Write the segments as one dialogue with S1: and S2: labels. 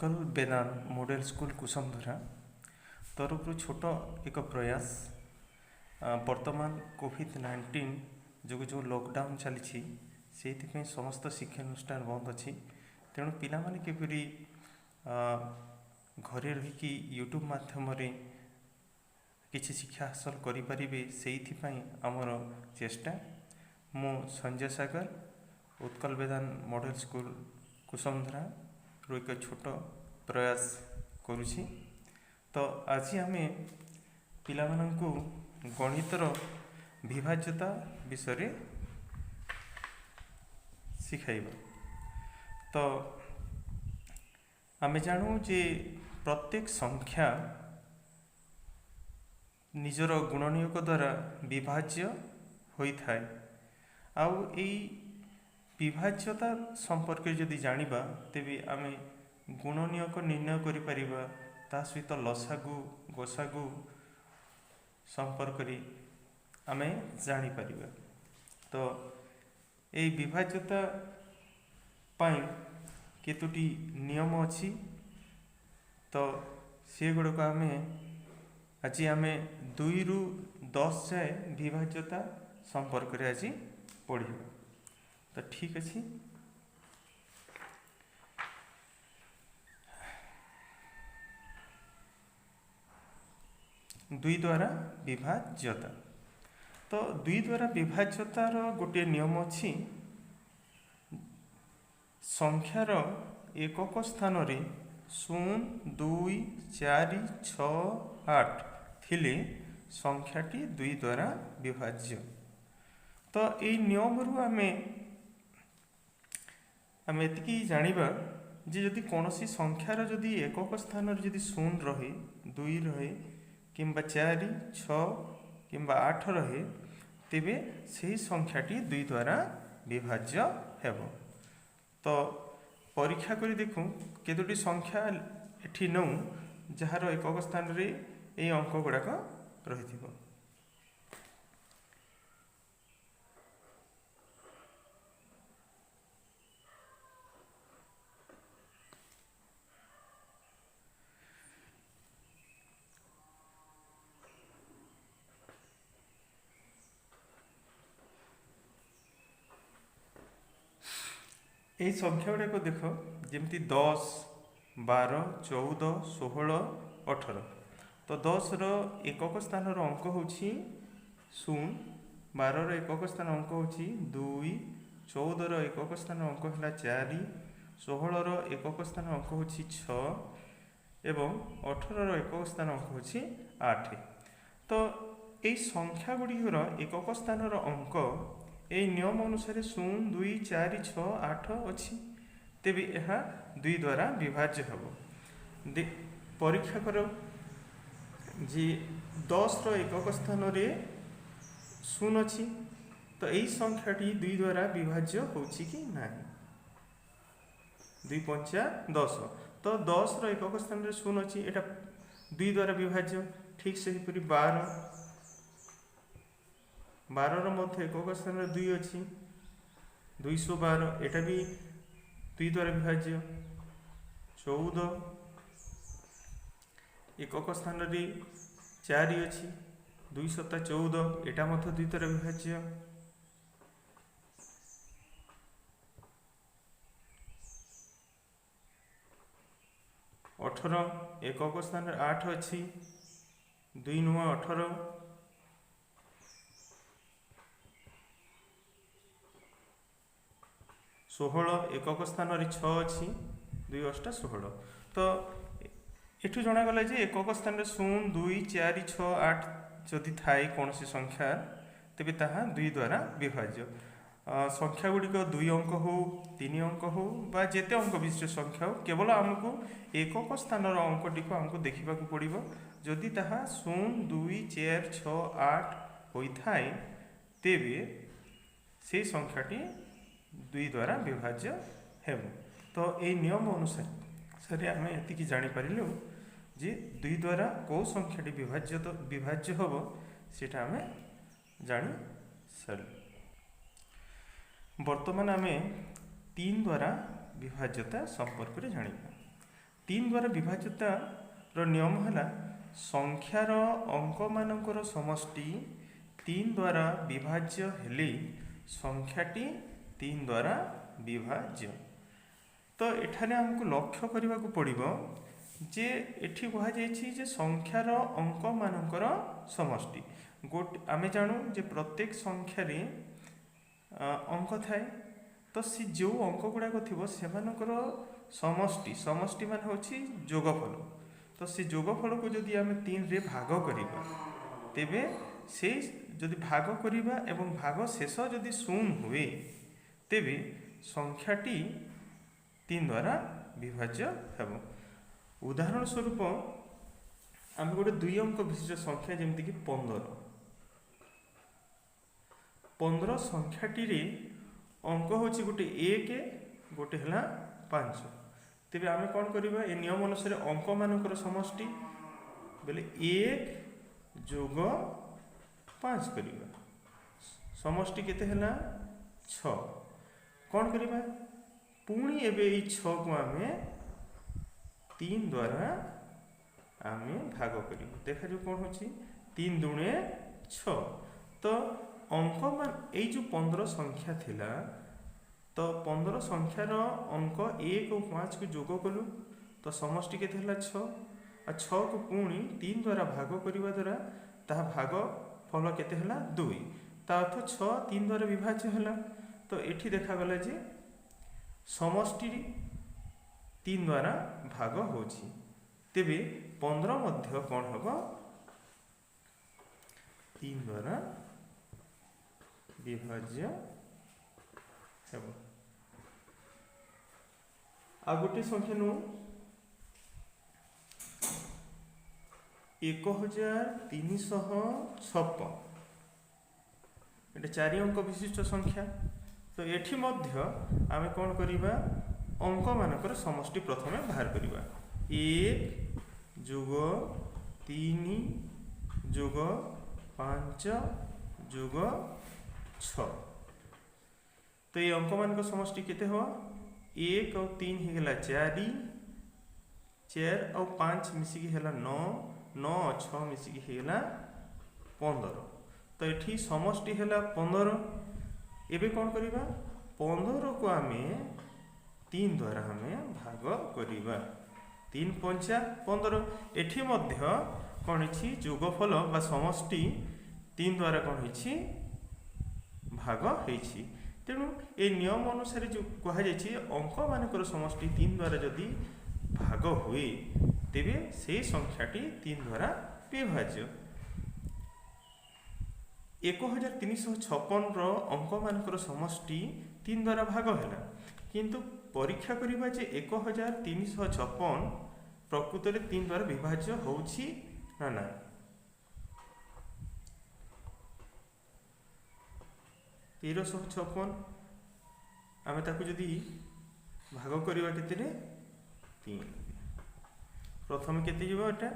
S1: उत्कल वेदांत model school कुसुमधरा तरफ छोट एक प्रयास वर्तमान कोविड-19 जो लॉकडाउन चली समस्त शिक्षानुष्ठान बंद अच्छी तेणु पिला माने किपरि घरे रही यूट्यूब माध्यम किसी शिक्षा हासिल करें से आमर चेष्टा। मु संजय सागर उत्कल वेदांत मॉडल स्कूल कुसुमधरा एक छोट प्रयास करुछि। तो आज आम पिला माननकु गणितर विभाज्यता विषय शिखाइबा। तो आम जानू जे प्रत्येक संख्या निजर गुणनीयक द्वारा विभाज्य होता है। आउ विभाज्यता संपर्क जदि जानिबा तेबे आमे गुणनीयक निर्णय करि परिबा। ता सहित लसागु गोसागु संपर्क आमे जानि परिबा। तो ये विभाज्यता पाई केतोटी नियम अछि। तो से गुड़क आमे आज आमे 2 रु 10 जाए विभाज्यता संपर्क रे आज पढ़िबा। तो ठीक अच्छे। दुई द्वारा विभाज्यता। तो दुई द्वारा विभाज्यतार गोटे नियम अच्छी। संख्यार एकक स्थान रे 0 2 4 6 8 थिले संख्याटी दुई द्वारा विभाज्य। तो यही नियम रु आम एति जानिबा जे जदि कौनसी संख्यार जदि एकक स्थान जदि 0 रहे 2 रहे किंबा 4 6 किंबा 8 रहे तेबे सही संख्याटी दुई द्वारा विभाज्य हेबो। तो परीक्षा करी देखूँ केतोटी संख्या एठी नौ जार एकक स्थान रे ए अंक गुड़ाक रही। यही संख्या गुड़ाक देख जमी 10 12 14 16 18। तो 10 एकक स्थान अंक हूँ 0, 12 एकक स्थान अंक हूँ 2, 14 एकक स्थान अंक है 4, 16 एकक स्थान अंक हूँ 6 एवं 18 एकक स्थान अंक हूँ 8। तो यही संख्या गुड़िकर एकक स्थान अंक यही नियम अनुसार 0 2 4 6 8 अच्छी तेबे यह दुई द्वारा विभाज्य हम। परीक्षा कर जे 10 एकक स्थान रे 0 अच्छी। तो यही संख्याटी दुई द्वारा विभाज्य होछि कि नहीं। 2 5 10। तो 10 एकक स्थान रे 0 अच्छी एटा दुई द्वारा विभाज्य। ठीक से 12 मध्य एकक स्थान रे 2 अच्छी 212 एटा भी दुई द्वारा विभाज्य। 14 एकक स्थान रे 4 अच्छी 2 7 14 एटा मध्य दुई द्वारा विभाज्य। 18 एकक स्थान रे 8 अच्छी 2 9 18। 16 एकक स्थान रे 6 अच्छी 2 8 16। तो एठू जनागला जे एकक स्थान रे 0 2 4 6 8 जदि थाए कौन संख्या तेबे ताहा दुई द्वारा विभाज्य। संख्या गुड़िक 2 अंक हो 3 अंक हो बा जेते अंक विशिष्ट संख्या हो केवल आमको एकक स्थान अंकटी को आमको देखा पड़ो। जदि ताहा 0 2 4 6 8 होता है तेबे से संख्याटी दुई द्वारा विभाज्य हेब। तो ये नियम अनुसार आम ये जानीपारू जे दुई द्वारा कौ संख्याटी विभाज्य हम सेटा आम जानी सारू। वर्तमान आम 3 द्वारा विभाज्यता संपर्क में जाना। 3 द्वारा विभाज्यतार नियम है संख्यार अंक मानकर समष्टि 3 द्वारा विभाज्य हेले संख्याटी 3 द्वारा विभाज्य। तो एठाने हमको लक्ष्य करने को पड़ो जे एठी कहुई जे संख्यार अंक मानकर समष्टि गोटे आमे जानू जे प्रत्येक संख्यार अंक थाए तो सी जो अंक गुड़ाक थी से समष्टि समष्टि मान हूँ जोगफल। तो से जोगफल को जदि आम 3 रे भाग करिबा तेबे से जदि भाग करिबा एवं भाग शेष जदि 0 हुए तेबे संख्याटी 3 द्वारा विभाज्य हेब। उदाहरण स्वरूप आम गोटे 2 अंक विशिष्ट संख्या जमीक 15 संख्याटी अंक हूँ गोटे 1 गोटे है 5। तेरे आम कौन करवा ए नियम अनुसार अंक मानकर समष्टि बोले 1 जोग 5 करवा समष्टि केते है 6। कौन करवा पुणी एबे 6 को आम 3 द्वारा आम भाग कर देखा जो कौन हो 3 दूणे 6। तो अंक मान यही जो 15 संख्या थिला तो 15 संख्यार अंक 1 और 5 को जोग कलु तो समष्टि के 6 और 6 को पुणी 3 द्वारा भाग करने द्वारा ता भाग फल के 2 ता अर्थ 6 3 द्वारा विभाज्य है। तो ये देखागला जे समष्टि 3 द्वारा भाग होछि तेबे 15 मध्य कौन हम 3 द्वारा विभाज्य हेब। आ गोटे संख्या नु 1356 एटा 4 अंक विशिष्ट संख्या। तो एठी मध्य आमे कौन करिबा अंक मानकर समष्टि प्रथमे बाहर करिबा 1 जोग 3 जोग 5 जोग 6। तो ये अंक मान समष्टि केते हो 1 और 3 होगा 4 और 5 मिसिकी है 9 9 और 6 मिसिकी होगा 15। तो ये समष्टि है 15। एबे कौन करिबा 15 को आम 3 द्वारा आम भाग करिबा 3 पंचा 15। एठी मध्य कौन है जोगफल बा समष्टि 3 द्वारा कौन है भाग होइछि। तेणु ए नियम अनुसार जो कहुई अंक मानकर समष्टि 3 द्वारा जदि भाग हुए तेबे से संख्याटी 3 द्वारा विभाज्य। 1356 अंक मानकर समष्टि 3 द्वारा भाग है किंतु परीक्षा करिबा जे 1356 प्रकृत में 3 द्वारा विभाज्य होछि ना ना। 1356 आम ताकू जदि भाग करवा के 3 प्रथम केते जीव एटा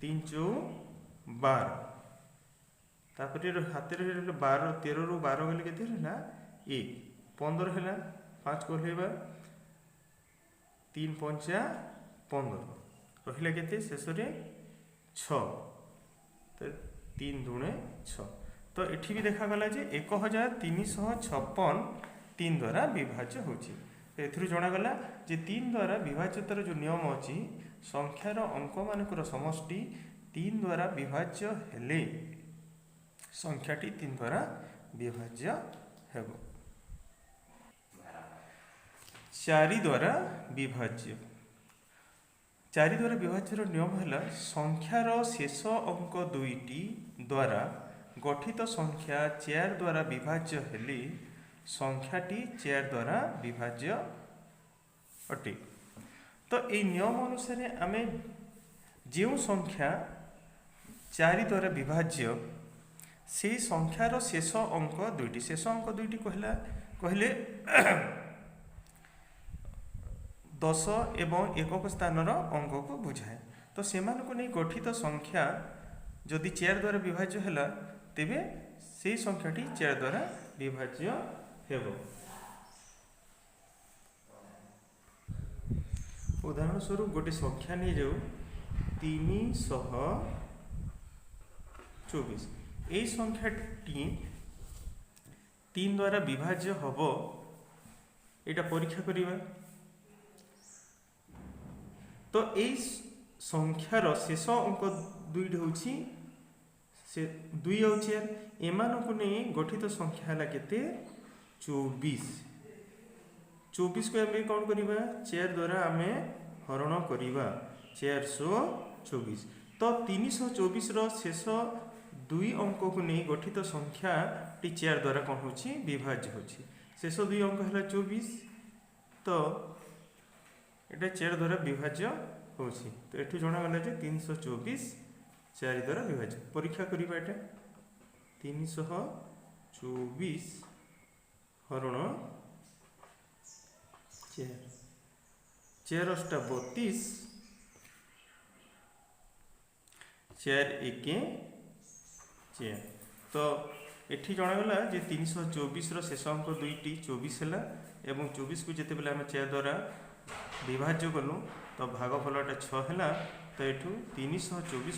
S1: 3 चौ 12 तापर हाथ 12 13 रु 12 गले केते है 1 15 है 5 को लेबा 3 पंचा 15 रहिला केते शेष रे 6 तो 3 दूणे 6। तो एठी भी देखा गला जे 1356 3 द्वारा विभाज्य होछि। एथिरु जणा गला जे 3 द्वारा विभाज्यतार जो नियम अछि संख्यार अंक मानकर समष्टि 3 द्वारा विभाज्य हेले संख्याटी 3 द्वारा विभाज्य हेब। 4 द्वारा विभाज्य 4 द्वारा विभाज्यर नियम है संख्यार शेष अंक 2टी द्वारा गठित संख्या 4 द्वारा विभाज्य हेले संख्याटी 4 द्वारा विभाज्य अटे। तो ये नियम अनुसार आम जो संख्या 4 द्वारा विभाज्य से संख्यार शेष अंक 2टी शेष अंक 2टी कहले 10 एवं एकक स्थानर अंक को बुझाए। तो से नहीं गठित संख्या जदि 4 द्वारा विभाज्य है तेबे से संख्याटी 4 द्वारा विभाज्य हेब। उदाहरण स्वरूप गोटे संख्या नहीं जाऊ 324 यही संख्याटी 3 द्वारा विभाज्य हम यहाँ परीक्षा करवा। तो यही संख्यार शेष अंक दुईट हूँ से 2 और चेयर एम नहीं गठित संख्या है केते 24 को आम कौन करवा चेयर द्वारा आम हरण करवा 424। तो 324 शेष 2 अंक को नहीं गठित संख्या टी चेयर द्वारा कौन हो विभाज्य हो शेष 2 अंक है 24। तो ये चेयर द्वारा विभाज्य हो तो ये जनागला 324 4 द्वारा विभाज्य परीक्षा करवा। ये 324 हरण 4 अष्टा 32 4 1 4। तो ये जनागला 324 शेष अंक 2टी 24 है एवं 24 को जिते बेले आम 4 द्वारा विभाज्य कलु तो भागफलटा 6 है। तो ये 324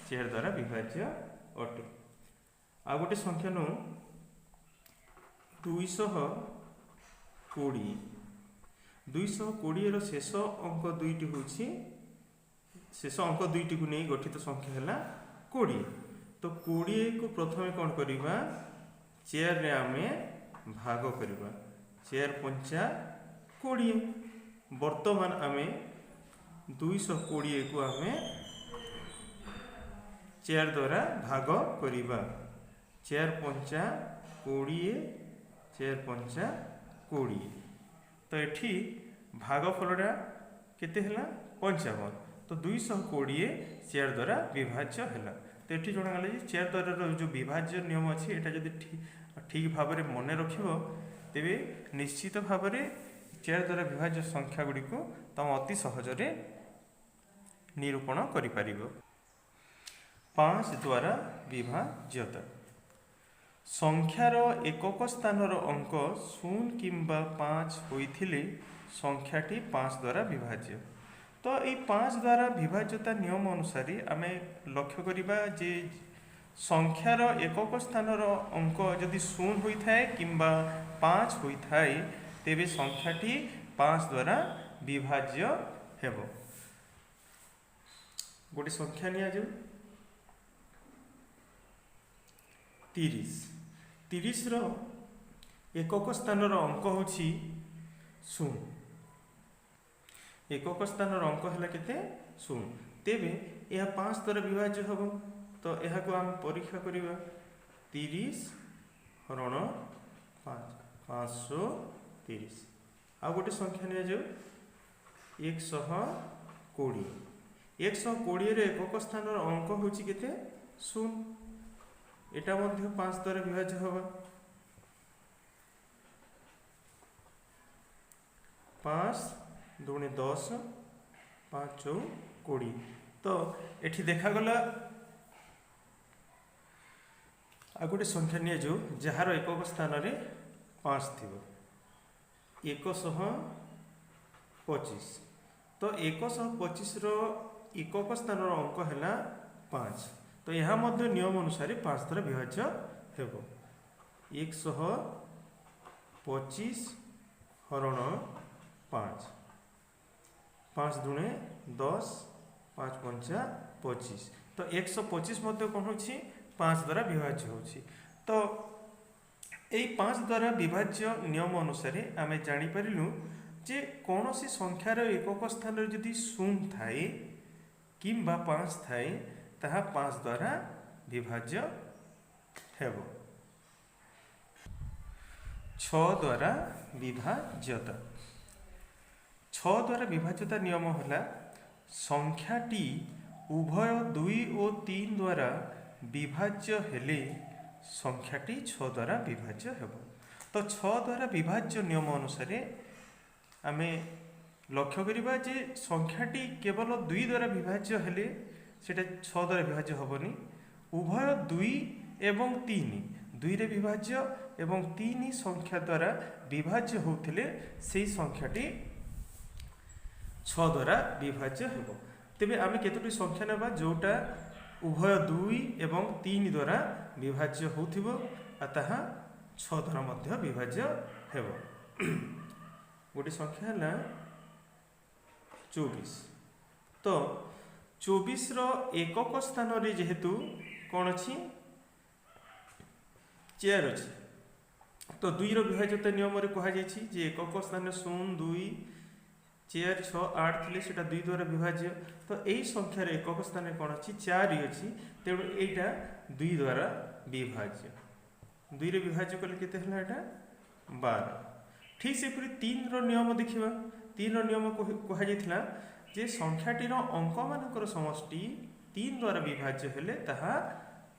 S1: 4 द्वारा विभाज्य अटे। आ गोटे संख्या नु 220 शेष अंक 2टी हूँ शेष अंक 2टी को नहीं गठित संख्या है 20। तो 20 को प्रथम कौन करवा चेयर रे आमे भाग करवा 4 5 20। वर्तमान आमे 220 को आमे चेयर द्वारा भाग करवा 4 5 20 4 5 20। तो ये भागफलटा केते है 55। तो 220 चेयर द्वारा विभाज्य है। तो ये जनागला चेयर द्वारा जो विभाज्य नियम अच्छी यहाँ जब ठीक भाव में मन रख तेरे निश्चित भाव में चेयर द्वारा विभाज्य संख्या गुड़ी को तुम अति सहजरे निरूपण कर 5 द्वारा विभाज्यता संख्यार एकक स्थानर अंक 0 किंबा 5 होइथिले संख्याटी 5 द्वारा विभाज्य। तो ये 5 द्वारा विभाज्यता नियम अनुसार आम लक्ष्य करिबा जे संख्यार एकक स्थानर अंक जदि 0 होता है किंबा 5 होता है तेबे संख्याटी 5 द्वारा विभाज्य हेबो। गोटे संख्या निया जाऊ 30 रो एकक स्थानर अंक होछि 0 एकक स्थानर अंक है केते 0 तेबे यह 5 द्वारा विभाज्य हम। तो यह को आम परीक्षा करवा 30 हरण 5 530। आ गोटे संख्या निया जाऊ 120 रे एकक स्थानर अंक होछि केते 0 एटा मध्य 5 द्वारा विभाज्य होगा 5 दूनी 10 5 चौ 20। तो एठी देखागला आ गोटे संख्या नहीं जो जार एकक स्थान रे 5 थी 125। तो 125 रो एकक स्थान अंक है 5। तो यहाँ मध्य नियम अनुसार 5 द्वारा विभाज्य हेबो 125 हरण 5 5 दूने 10 5 5 25। तो 125 मध्य कौन हो 5 द्वारा विभाज्य हो। तो यही 5 द्वारा विभाज्य नियम अनुसार आम जानीपारू जे कौन सी संख्यार एकक स्थान जदि 0 थाए किंबा 5 थाए ताहा 5 द्वारा विभाज्य हेबो। 6 द्वारा विभाज्यता 6 द्वारा विभाज्यता नियम है संख्याटी उभय 2 और 3 द्वारा विभाज्य हेले संख्याटी 6 द्वारा विभाज्य हेबो। तो 6 द्वारा विभाज्य नियम अनुसार आम लक्ष्य करिबा जे संख्याटी केवल 2 द्वारा विभाज्य हेले सेटा 6 द्वारा विभाज्य हेबनी उभय 2 एवं 3 2 रे विभाज्य एवं 3 संख्या द्वारा विभाज्य होथिले सेही संख्याटी 6 द्वारा विभाज्य हेब। तेबे आमे केतोटी संख्या नेबा जोटा उभय 2 एवं 3 द्वारा विभाज्य होथिबो आ ताहा 6 द्वारा मध्य विभाज्य हेब। गोटे संख्या है 24। तो 24 रो एकक स्थान रे जेहेतु कौन अच्छी चेयर अच्छी, तो 2 रो विभाज्यता नियम रे कहा जायछि जे एकक स्थान 0 2 चेयर 6 8 थिले सेटा 2 द्वारा विभाज्य। तो यही संख्यार एकक स्थान कौन अच्छी 4 अच्छी, तेणु यहीटा 2 द्वारा विभाज्य। 2 रे विभाज्य कले केते हला एटा 12। ठीक से पूरी 3 रो नियम देखिबा। 3 रो नियम कहा जायथिला जे संख्याटीर अंक मानकर समष्टि 3 द्वारा विभाज्य हेले ताहा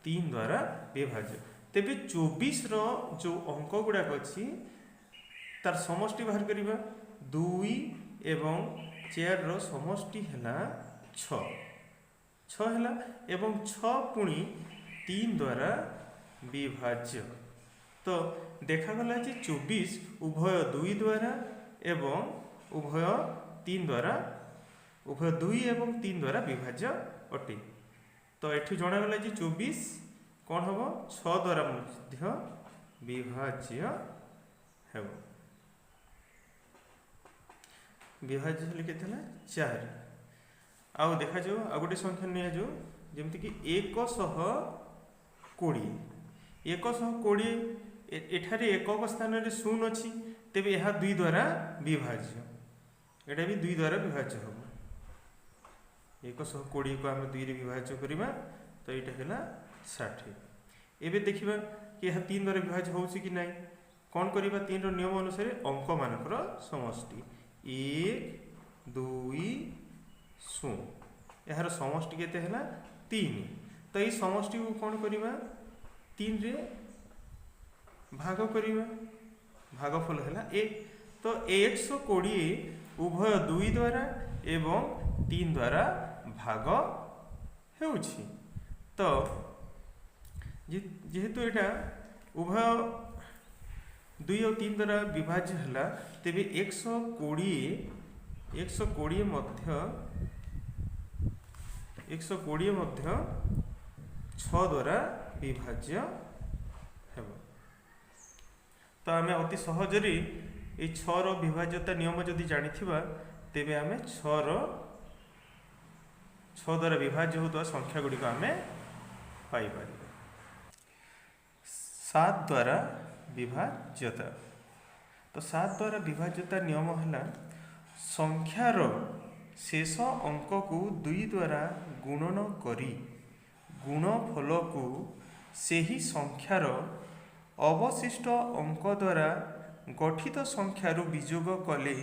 S1: 3 द्वारा विभाज्य। तेबे 24 रो जो अंक गुड़ाक अच्छी तार समष्टि बाहर करिबा 2 एवं 4 रो समष्टि हैला 6 हैला एवं 6 पुणी 3 द्वारा विभाज्य। तो देखा गला जे 24 उभय 2 द्वारा एवं उभय 3 द्वारा उभय 2 एवं 3 द्वारा विभाज्य अटे। तो एठु जणा गला जे 24 कौन हम 6 द्वारा मध्य विभाज्य हेब। विभाज्य हेले केते हला 4। आउ देखा जो आ गोटे संख्या निया जो जेमति कि 120 एठारे एकक स्थान रे 0 अछि, तेबे यह 2 द्वारा विभाज्य, एटा भी 2 द्वारा विभाज्य हो। 120 को आम 2 रे विभाज्य करिबा तो एटा हैला 60। एबे देखिबा कि यह 3 द्वारा विभाज्य होउछि कि नाही। कोन करिबा 3 रो नियम अनुसार अंक मानकर समष्टि 1 2 0 यार समष्टि केते हैला 3। तो ये समष्टि को कोन करिबा 3 रे भाग करिबा, भागफल हैला 1। तो 120 उभय 2 द्वारा एवं 3 द्वारा भाग हेउछि। तो जेहेतु एटा उभय 2 और 3 द्वारा विभाज्य हैला, तेबे 120 मध्य 6 द्वारा विभाज्य हेब। तो आमे अति सहजरी ए 6 रो विभाज्यता नियम जदि जानिथिबा तेबे आमे 6 द्वारा विभाज्य होता संख्या गुड़ी को आमे पाई पारिबा। 7 द्वारा विभाज्यता। तो 7 द्वारा विभाज्यता नियम है संख्यार शेष अंक को 2 द्वारा गुणन करी गुणफल को सेही संख्यार अवशिष्ट अंक द्वारा गठित संख्यारु विजोग कले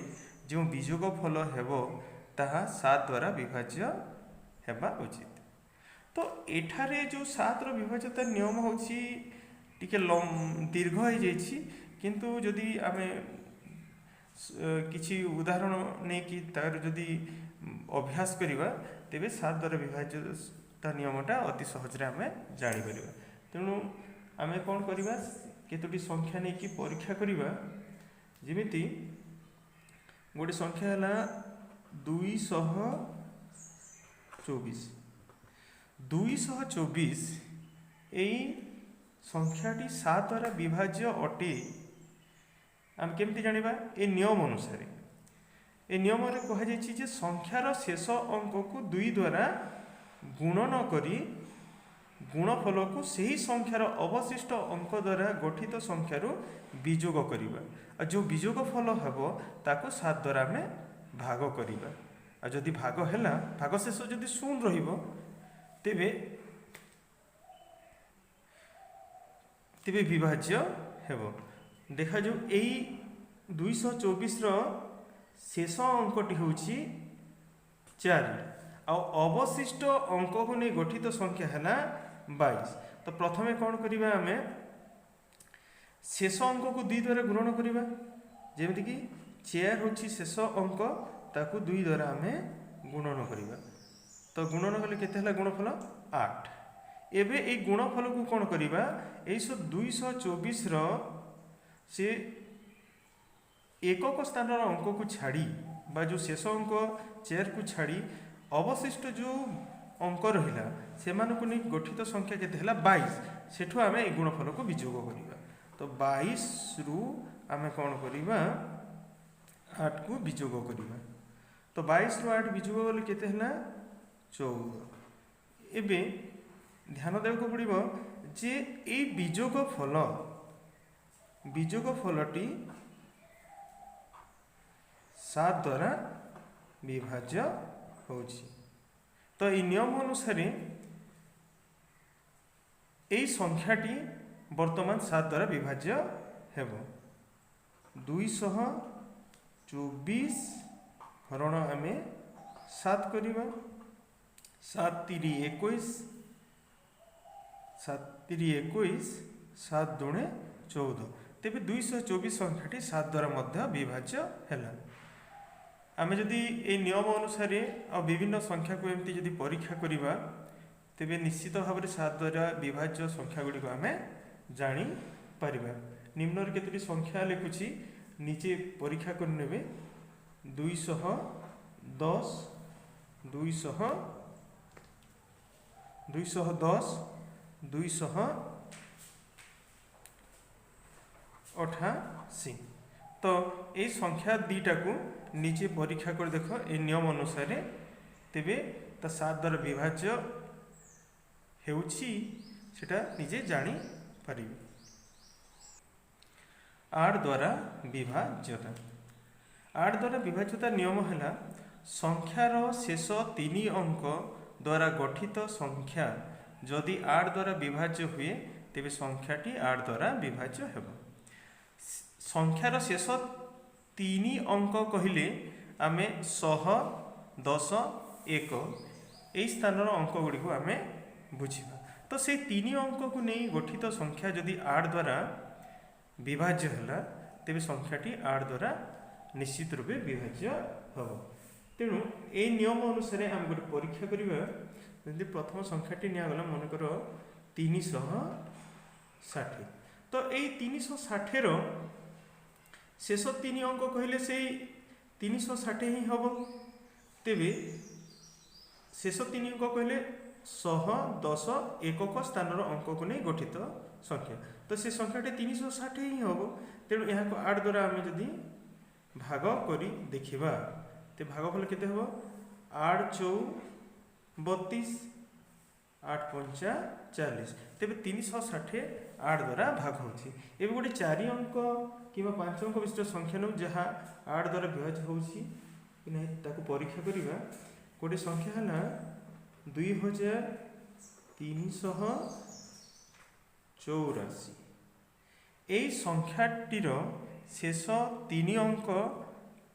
S1: जो विजोग फल हेबो ताहा 7 द्वारा विभाज्य हेबा उचित। तो एठारे जो 7 रो विभाज्यता नियम होछि टिके दीर्घ हो जाइछि, किंतु जदि आमे किछि उदाहरण नै कि तार जदि अभ्यास करिबा तेबे 7 द्वारा विभाज्यता नियमटा अति सहज रे आमे जानि परिबा। तेणु आमे कोन करिबा केतोटी संख्या नै कि परीक्षा करिबा। जेमिति गोटे संख्या हला 224 एई संख्याटी 7 द्वारा विभाज्य अटे। आम केमती जानिबा ए नियम अनुसार ए नियम रे कहा जायछि जे संख्यार शेष अंक को 2 द्वारा गुणन करी गुणफल को सही संख्यार अवशिष्ट अंक द्वारा गठित संख्यारु विजोग करिबा। आ जो विजोग फल हेबो ताको 7 द्वारा हमें भाग करिबा। आ जदि भाग हैला भाग शेष जदि 0 रहिबो तेबे विभाज्य हेबो। देखा जो एई 224 रो शेष अंकटी होछि 4 आ अवशिष्ट अंक को नै गठित संख्या हैला 22। तो प्रथमे कौन करिबा हमें शेष अंक को 2 द्वारा गुणन करिबा। जेमिति कि 4 होछि शेष अंक ताकू 2 द्वारा हमें गुणन करिबा। तो गुणन कले केते हला गुणफल 8। एबे ए गुणफल को कौन करिबा 224 रो से एकक स्थान अंक को छाड़ी बा जो शेष अंक 4 को छाड़ी अवशिष्ट जो अंक रहा से नहीं गठित संख्या केते हला 22 सेठू आम ए गुणफल को विजोग करवा। तो 22 रु आम कौन करवा 8 को विजोग करवा। तो 22 रु 8 विजोग गले केते हला 14। एबे ध्यान देवाक पड़ो जे ए विजोग फलटी 7 द्वारा विभाज्य होछि। तो ये नियम अनुसार यही संख्याटी वर्तमान 7 द्वारा विभाज्य हेब। 224 हरण आम 7 करवा 7 3 21 7 3 21 7 2 14। तेबे 224 संख्याटी 7 द्वारा मध्य विभाज्य है। आमे जदि ए नियम अनुसार आ विभिन्न संख्या को एमती जदि परीक्षा करिबा तेबे निश्चित भाव में 7 द्वारा विभाज्य संख्या गुड़ी को आमे जानी परिबा। निम्न केतोटी संख्या लिखुछि नीचे परीक्षा कर नेबे 210 288। तो ये संख्या दीटा को नीचे परीक्षा कर देख ए नियम अनुसार तेबे ता 7 द्वारा विभाज्य हेउछि सेटा निजे जानी परिबे। 8 द्वारा विभाज्यता 8 द्वारा विभाज्यता नियम है संख्यार शेष 3 अंक द्वारा गठित संख्या जदि 8 द्वारा विभाज्य हुए तेबे संख्याटी 8 द्वारा विभाज्य हेब। संख्यार शेष 3 अंक कहले आमे 100 10 1 यही स्थान अंक गुड़ी को आमे बुझा। तो से 3 अंक को नहीं गठित संख्या जदि 8 द्वारा विभाज्य है तेबे संख्याटी 8 द्वारा निश्चित रूपे विभाज्य हम। तेणु ए नियम अनुसार आम गोटे परीक्षा करवा। जदि प्रथम संख्याटी निगला मनकर 360 तो यही 360 शेष 3 अंक कहले से 360 ही हम। तेबे शेष 3 अंक कहले 100 10 एकक स्थान अंक को नहीं गठित संख्या। तो से संख्याटी 360 ही हम। तेणु यहाँ को 8 द्वारा आम जदि भाग करी देखिबा तो भागफल केते हम 8 4 32 8 5 40। तेबे 360 8 द्वारा भाग होछि। एबे गोटे 4 अंक कि 5 अंक विशिष्ट संख्या नु जहाँ 8 द्वारा विभाज्य होछि कि नहीं ताको परीक्षा करिबा। गोटे संख्या है 2384। एई संख्याटीर शेष 3 अंक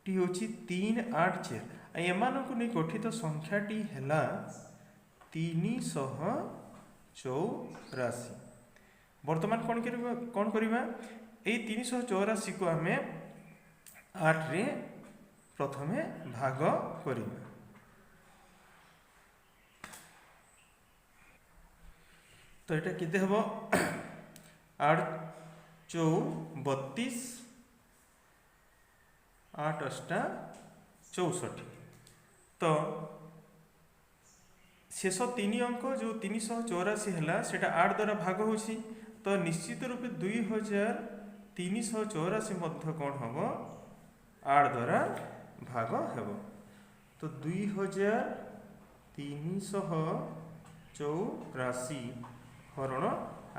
S1: टी होछि 384। एमानकु नै गठित संख्याटी हैला 384। वर्तमान कौन करिबा ए 384 को आमे 8 रे प्रथमे भाग करिबा। तो एटा केते हबो 8 4 32 8 8 64। तो शेष 3 अंक जो 384 है सेटा 8 द्वारा भाग होछि। तो निश्चित रूपे 2384 मध्य कौन हम 8 द्वारा भाग हेब। तो 2384 हरण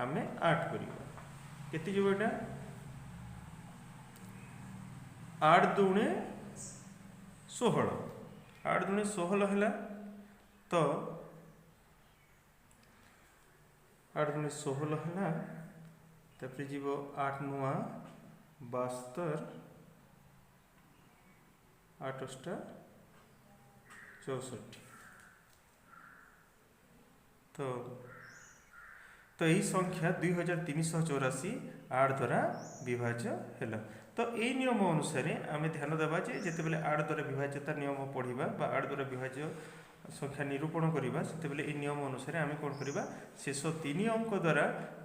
S1: आम 8 करिबा केते जो एटा 8 दूणे 16 8 दूणे 16 है। तो 8 दूणे 16 है तापर जीव 8 नुआ 72 8 8 64। तो यही संख्या 2384 8 द्वारा विभाज्य है। तो यही नियम अनुसार आम ध्यान देवा जिते बेले 8 द्वारा विभाज्यता नियम पढ़ा 8 द्वारा विभाज्य संख्या निरूपण करवा से नियम अनुसार आम कौन करवा शेष 3 अंक द्वारा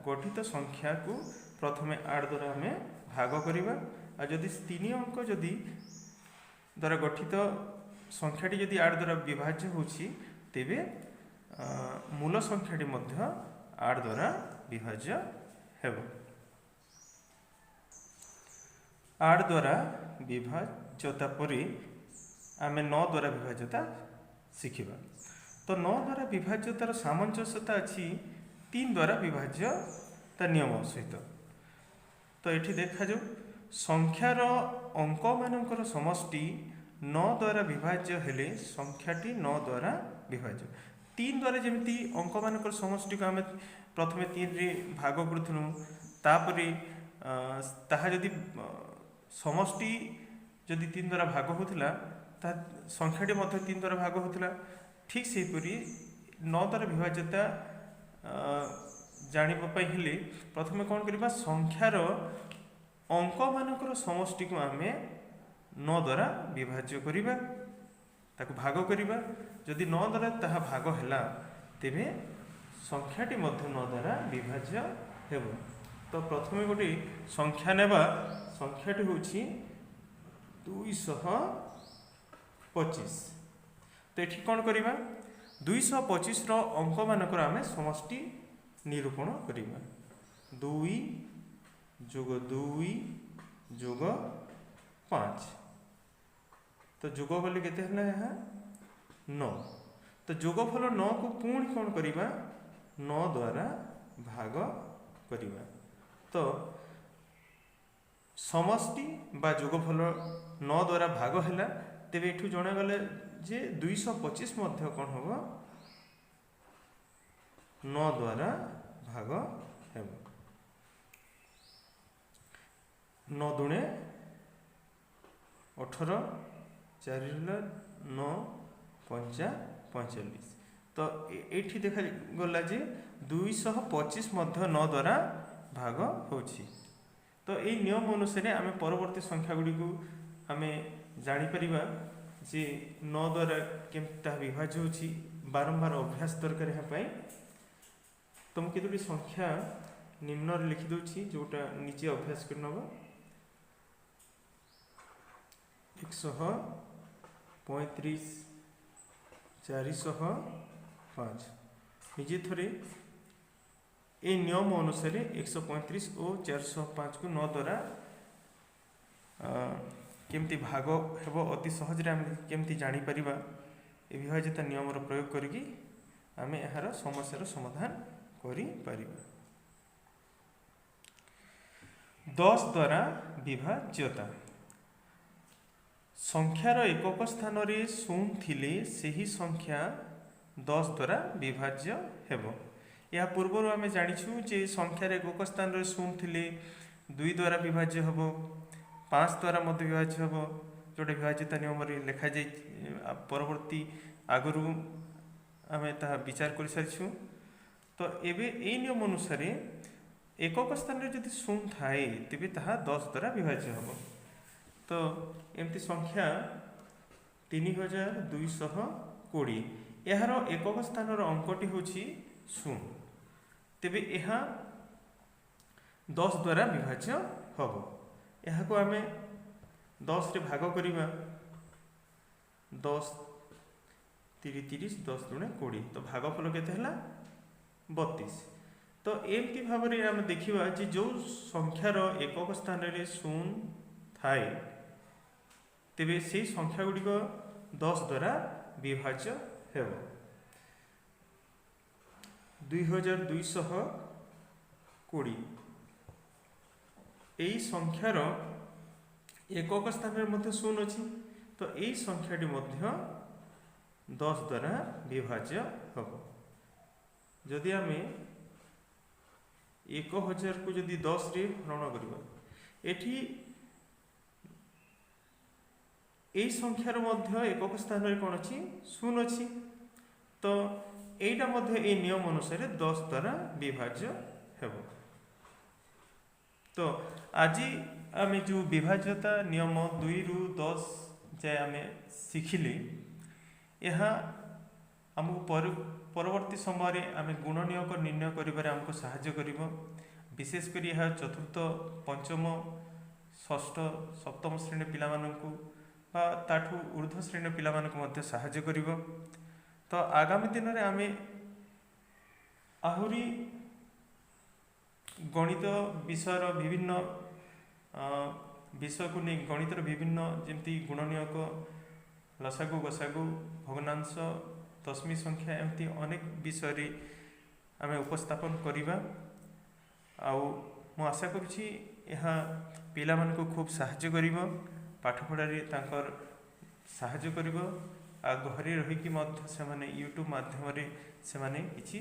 S1: गठित संख्या को प्रथमे 8 द्वारा आम भाग करवा। जदि 3 अंक जदि द्वारा गठित संख्याटी जदि 8 द्वारा विभाज्य होछि तेबे मूल संख्याटी मध्य 8 द्वारा विभाज्य हेब। 8 द्वारा विभाज्यता परि आमे 9 द्वारा विभाज्यता शिखिबा। तो 9 द्वारा विभाज्यतार सामंजस्यता अछि 3 द्वारा विभाज्यता नियम सहित। तो ये देखा जो संख्यार अंक मानकर समष्टि 9 द्वारा विभाज्य हेले संख्याटी 9 द्वारा विभाज्य। 3 द्वारा जमी अंक मानकर समष्टि को आम प्रथम 3 रे भाग करूँ तापरे ताहा जदि समष्टि जदि 3 द्वारा भाग होता संख्याटी 3 द्वारा भाग होता। ठीक से परी 9 द्वारा विभाज्यता जानापी हेले प्रथम कौन करवा संख्यार अंक मानकर समष्टि को आम 9 द्वारा विभाज्य करवा ताको भाग करवा। जदि 9 द्वारा ताहा भाग है तेबे संख्याटी 9 द्वारा विभाज्य हेब। तो प्रथम गोटे संख्या नेबा संख्याटी होछि 225। तो ये कौन करवा 225 अंक मानकर आम समष्टि निरूपण करवा। 2 जोग 2 जोग 5 तो जोग कले केते हला यहाँ 9। तो जोगफल 9 को पुणी कौन करवा 9 द्वारा भाग करवा। तो समष्टि बा जोगफल 9 द्वारा भाग है तेरे एठू जनागले जे 225 मध्य कौन हम 9 द्वारा भाग हेब। 9 दुणे 18 4 9 5 45। तो ये देखा गला जे 225 मध्य 9 द्वारा भाग होछि। तो ये नियम अनुसार आम परवर्ती संख्या गुड़ी को आम जापर जे 9 द्वारा केमता विभाज्य होछि बारंबार अभ्यास दरकार यहाँ। तो मुझे केतोटी संख्या निम्न लिखि दूची जोटा नीचे अभ्यास कर नब 135 405 निजे थरे ए नियम अनुसार 135 और 405 को 9 द्वारा केमती भाग हेब अति सहज आम केमती जापर ए विभाज्यता नियम प्रयोग करी आम यार समस्यार समाधान करि परिबा। 10 द्वारा विभाज्यता संख्यार एकक स्थान रे 0 थिले सेही संख्या 10 द्वारा विभाज्य हेब। या पूर्व आम जानिछु जे संख्यार एकक स्थान रे 0 थिले 2 द्वारा विभाज्य हेब 5 द्वारा मध्य विभाज्य हेब जोटा विभाज्यता नियम लिखा जाए परवर्ती आगु आम ता विचार कर सारी। तो एबे ए नियम अनुसार एकक स्थान रे जदि 0 थाए तेबे ताहा 10 द्वारा विभाज्य हेब। तो एमती संख्या 3220 यार एकक स्थान अंकटी होछि 0 तेबे यह 10 द्वारा विभाज्य हम। यहाँ को आम 10 रे भाग करवा 10 30 30 10 दुणे 20 तो भागफल केते हला 32। तो एमती भाव में आम देखा जे जो संख्यार एकक स्थान रे 0 थाए तेबे से संख्या गुड़िक 10 द्वारा विभाज्य हेब। 2220 यही संख्यार एकक स्थान में 0 अच्छी तो यही संख्याटी 10 द्वारा विभाज्य हम। जदि आम 1000 को जदि 10 रे हरण करवा एठी यही संख्यार एकक स्थान में कौन अच्छी 0 अच्छी तो यहीटा ए नियम अनुसार 10 द्वारा विभाज्य हेब। तो आज आम जो विभाज्यता नियम 2 रु 10 जाए आम शिखिले यहाँ आमको परवर्ती समय आम गुणनीयक निर्णय करिबारे आमको सहाय्य करिबो। विशेषकर यह चतुर्थ पंचम षष्ठ सप्तम श्रेणी पिलामानंकु ବା ତାଠୁ ଊର୍ଦ୍ଧ୍ୱ ଶ୍ରେଣୀର ପିଲାମାନଙ୍କୁ ମଧ୍ୟ ସାହାଯ୍ୟ କରିବ। ତ ଆଗାମୀ ଦିନରେ ଆମେ ଆହୁରି ଗଣିତ ବିଷୟର ବିଭିନ୍ନ ବିଷୟକୁ ନେଇ ଗଣିତର ବିଭିନ୍ନ ଯେମିତି ଗୁଣନୀୟକ, ଲସାଗୁ, ଗସାଗୁ, ଭଗ୍ନାଂଶ, ଦଶମୀ ସଂଖ୍ୟା ଏମିତି ଅନେକ ବିଷୟରେ ଆମେ ଉପସ୍ଥାପନ କରିବା। ଆଉ ମୁଁ ଆଶା କରୁଛି ଏହା ପିଲାମାନଙ୍କୁ ଖୁବ୍ ସାହାଯ୍ୟ କରିବ, ପାଠପଢ଼ାରେ ତାଙ୍କର ସାହାଯ୍ୟ କରିବ। ଆଉ ଘରେ ରହିକି ମଧ୍ୟ ସେମାନେ ୟୁଟ୍ୟୁବ୍ ମାଧ୍ୟମରେ ସେମାନେ କିଛି